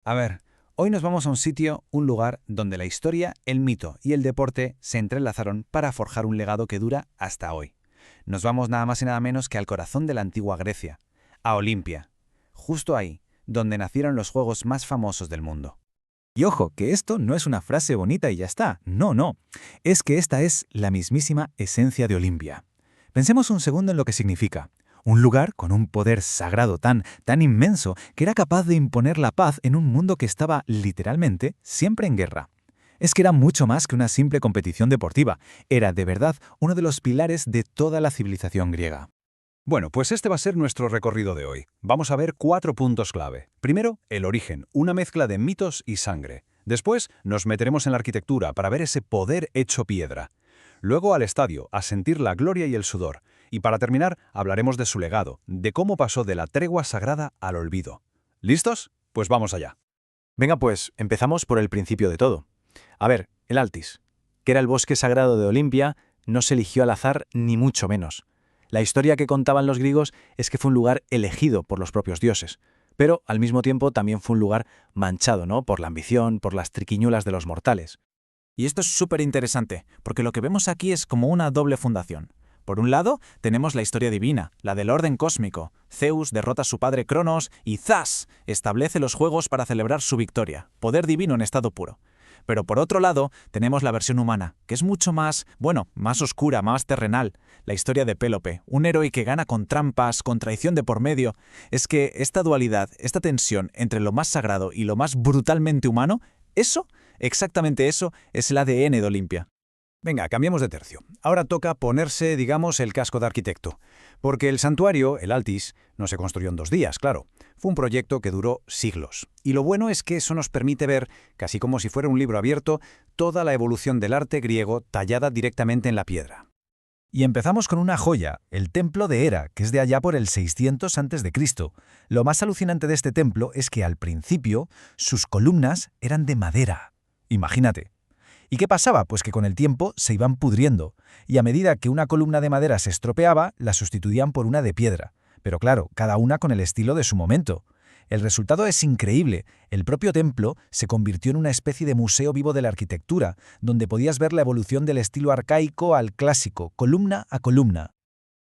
A ver, hoy nos vamos a un sitio, un lugar donde la historia, el mito y el deporte se entrelazaron para forjar un legado que dura hasta hoy. Nos vamos nada más y nada menos que al corazón de la antigua Grecia, a Olimpia, justo ahí, donde nacieron los juegos más famosos del mundo. Y ojo, que esto no es una frase bonita y ya está. No, no. Es que esta es la mismísima esencia de Olimpia. Pensemos un segundo en lo que significa. Un lugar con un poder sagrado tan inmenso que era capaz de imponer la paz en un mundo que estaba literalmente siempre en guerra. Es que era mucho más que una simple competición deportiva. Era de verdad uno de los pilares de toda la civilización griega. Bueno, pues este va a ser nuestro recorrido de hoy. Vamos a ver 4 puntos clave. Primero, el origen, una mezcla de mitos y sangre. Después, nos meteremos en la arquitectura para ver ese poder hecho piedra. Luego al estadio, a sentir la gloria y el sudor. Y para terminar, hablaremos de su legado, de cómo pasó de la tregua sagrada al olvido. ¿Listos? Pues vamos allá. Venga pues, empezamos por el principio de todo. A ver, el Altis, que era el bosque sagrado de Olimpia, no se eligió al azar ni mucho menos. La historia que contaban los griegos es que fue un lugar elegido por los propios dioses, pero al mismo tiempo también fue un lugar manchado, ¿no? Por la ambición, por las triquiñuelas de los mortales. Y esto es súper interesante, porque lo que vemos aquí es como una doble fundación. Por un lado, tenemos la historia divina, la del orden cósmico. Zeus derrota a su padre Cronos y ¡zas! Establece los juegos para celebrar su victoria, poder divino en estado puro. Pero por otro lado, tenemos la versión humana, que es mucho más, más oscura, más terrenal. La historia de Pélope, un héroe que gana con trampas, con traición de por medio. Es que esta dualidad, esta tensión entre lo más sagrado y lo más brutalmente humano, exactamente eso, es el ADN de Olimpia. Venga, cambiemos de tercio. Ahora toca ponerse, digamos, el casco de arquitecto. Porque el santuario, el Altis, no se construyó en 2 días, claro. Fue un proyecto que duró siglos. Y lo bueno es que eso nos permite ver, casi como si fuera un libro abierto, toda la evolución del arte griego tallada directamente en la piedra. Y empezamos con una joya, el templo de Hera, que es de allá por el 600 a.C. Lo más alucinante de este templo es que al principio sus columnas eran de madera. Imagínate. ¿Y qué pasaba? Pues que con el tiempo se iban pudriendo, y a medida que una columna de madera se estropeaba, la sustituían por una de piedra. Pero claro, cada una con el estilo de su momento. El resultado es increíble. El propio templo se convirtió en una especie de museo vivo de la arquitectura, donde podías ver la evolución del estilo arcaico al clásico, columna a columna.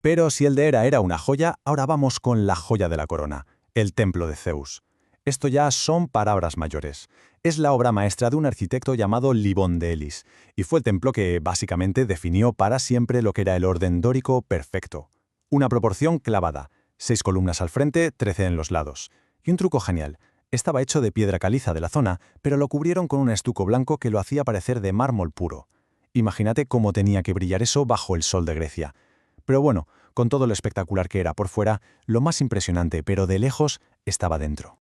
Pero si el de Hera era una joya, ahora vamos con la joya de la corona, el templo de Zeus. Esto ya son palabras mayores. Es la obra maestra de un arquitecto llamado Libón de Elis, y fue el templo que básicamente definió para siempre lo que era el orden dórico perfecto. Una proporción clavada, 6 columnas al frente, 13 en los lados. Y un truco genial, estaba hecho de piedra caliza de la zona, pero lo cubrieron con un estuco blanco que lo hacía parecer de mármol puro. Imagínate cómo tenía que brillar eso bajo el sol de Grecia. Pero bueno, con todo lo espectacular que era por fuera, lo más impresionante, pero de lejos, estaba dentro.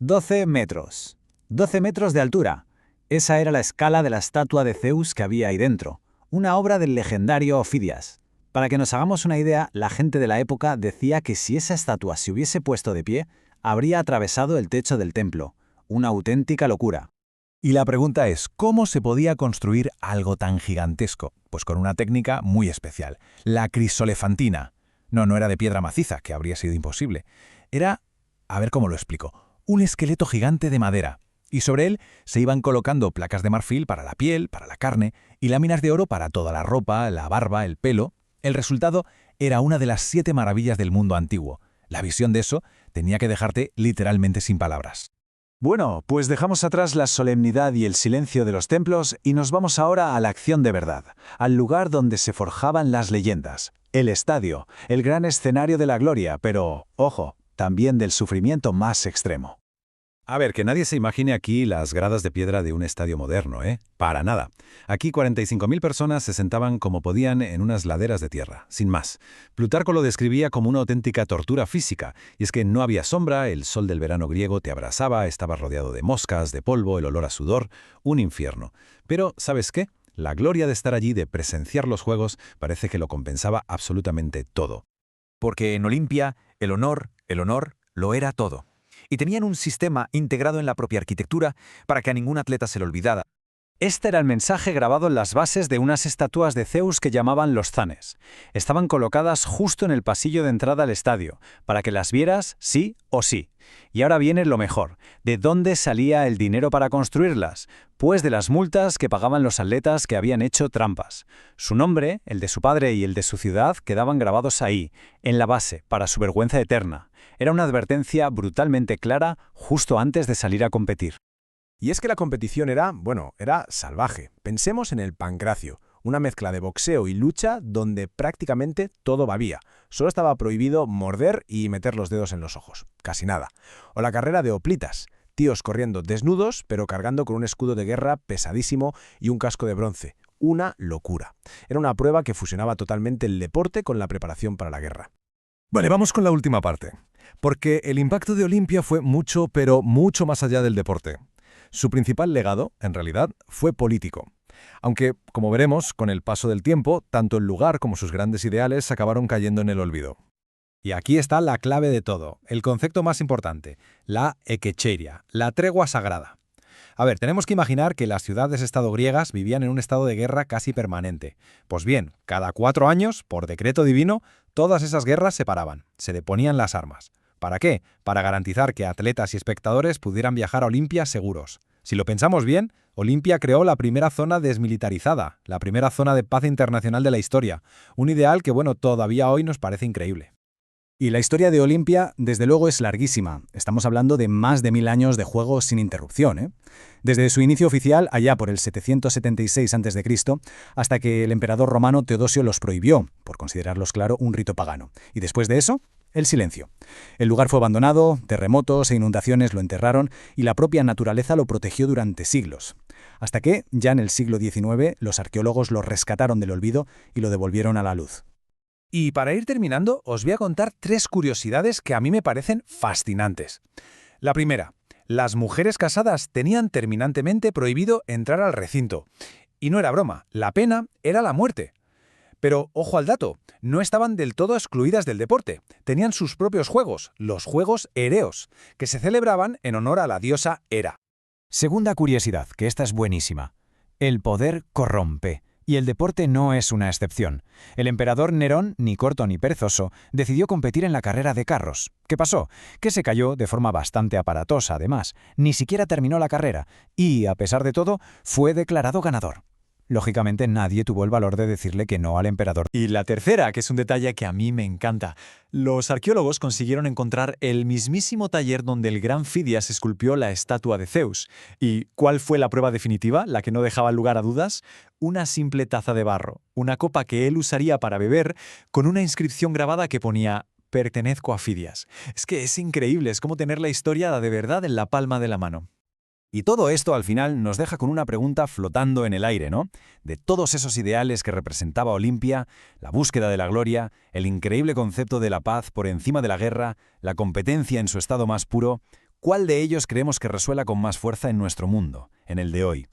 12 metros. 12 metros de altura. Esa era la escala de la estatua de Zeus que había ahí dentro, una obra del legendario Ofidias. Para que nos hagamos una idea, la gente de la época decía que si esa estatua se hubiese puesto de pie, habría atravesado el techo del templo. Una auténtica locura. Y la pregunta es, ¿cómo se podía construir algo tan gigantesco? Pues con una técnica muy especial, la crisolefantina. No era de piedra maciza, que habría sido imposible. Era, a ver cómo lo explico, un esqueleto gigante de madera. Y sobre él se iban colocando placas de marfil para la piel, para la carne, y láminas de oro para toda la ropa, la barba, el pelo. El resultado era una de las 7 maravillas del mundo antiguo. La visión de eso tenía que dejarte literalmente sin palabras. Bueno, pues dejamos atrás la solemnidad y el silencio de los templos y nos vamos ahora a la acción de verdad, al lugar donde se forjaban las leyendas, el estadio, el gran escenario de la gloria, pero, ojo, también del sufrimiento más extremo. A ver, que nadie se imagine aquí las gradas de piedra de un estadio moderno, ¿eh? Para nada. Aquí 45.000 personas se sentaban como podían en unas laderas de tierra, sin más. Plutarco lo describía como una auténtica tortura física, y es que no había sombra, el sol del verano griego te abrasaba, estabas rodeado de moscas, de polvo, el olor a sudor, un infierno. Pero, ¿sabes qué? La gloria de estar allí, de presenciar los juegos, parece que lo compensaba absolutamente todo. Porque en Olimpia, el honor, lo era todo. Y tenían un sistema integrado en la propia arquitectura para que a ningún atleta se le olvidara. Este era el mensaje grabado en las bases de unas estatuas de Zeus que llamaban los zanes. Estaban colocadas justo en el pasillo de entrada al estadio, para que las vieras sí o sí. Y ahora viene lo mejor. ¿De dónde salía el dinero para construirlas? Pues de las multas que pagaban los atletas que habían hecho trampas. Su nombre, el de su padre y el de su ciudad quedaban grabados ahí, en la base, para su vergüenza eterna. Era una advertencia brutalmente clara justo antes de salir a competir. Y es que la competición era salvaje. Pensemos en el pancracio, una mezcla de boxeo y lucha donde prácticamente todo babía. Solo estaba prohibido morder y meter los dedos en los ojos. Casi nada. O la carrera de hoplitas, tíos corriendo desnudos pero cargando con un escudo de guerra pesadísimo y un casco de bronce. Una locura. Era una prueba que fusionaba totalmente el deporte con la preparación para la guerra. Vale, vamos con la última parte. Porque el impacto de Olimpia fue mucho, pero mucho más allá del deporte. Su principal legado, en realidad, fue político. Aunque, como veremos, con el paso del tiempo, tanto el lugar como sus grandes ideales acabaron cayendo en el olvido. Y aquí está la clave de todo, el concepto más importante, la ekecheiria, la tregua sagrada. A ver, tenemos que imaginar que las ciudades-estado griegas vivían en un estado de guerra casi permanente. Pues bien, cada 4 años, por decreto divino, todas esas guerras se paraban, se deponían las armas. ¿Para qué? Para garantizar que atletas y espectadores pudieran viajar a Olimpia seguros. Si lo pensamos bien, Olimpia creó la primera zona desmilitarizada, la primera zona de paz internacional de la historia, un ideal que, todavía hoy nos parece increíble. Y la historia de Olimpia, desde luego, es larguísima. Estamos hablando de más de 1000 años de juegos sin interrupción, ¿eh? Desde su inicio oficial, allá por el 776 a.C., hasta que el emperador romano Teodosio los prohibió, por considerarlos, claro, un rito pagano. Y después de eso, el silencio. El lugar fue abandonado, terremotos e inundaciones lo enterraron y la propia naturaleza lo protegió durante siglos. Hasta que, ya en el siglo XIX, los arqueólogos lo rescataron del olvido y lo devolvieron a la luz. Y para ir terminando, os voy a contar 3 curiosidades que a mí me parecen fascinantes. La primera, las mujeres casadas tenían terminantemente prohibido entrar al recinto. Y no era broma, la pena era la muerte. Pero, ojo al dato, no estaban del todo excluidas del deporte. Tenían sus propios juegos, los Juegos Ereos, que se celebraban en honor a la diosa Hera. Segunda curiosidad, que esta es buenísima. El poder corrompe. Y el deporte no es una excepción. El emperador Nerón, ni corto ni perezoso, decidió competir en la carrera de carros. ¿Qué pasó? Que se cayó de forma bastante aparatosa, además. Ni siquiera terminó la carrera. Y, a pesar de todo, fue declarado ganador. Lógicamente, nadie tuvo el valor de decirle que no al emperador. Y la tercera, que es un detalle que a mí me encanta. Los arqueólogos consiguieron encontrar el mismísimo taller donde el gran Fidias esculpió la estatua de Zeus. ¿Y cuál fue la prueba definitiva, la que no dejaba lugar a dudas? Una simple taza de barro, una copa que él usaría para beber, con una inscripción grabada que ponía «Pertenezco a Fidias». Es que es increíble, es como tener la historia de verdad en la palma de la mano. Y todo esto al final nos deja con una pregunta flotando en el aire, ¿no? De todos esos ideales que representaba Olimpia, la búsqueda de la gloria, el increíble concepto de la paz por encima de la guerra, la competencia en su estado más puro, ¿cuál de ellos creemos que resuena con más fuerza en nuestro mundo, en el de hoy?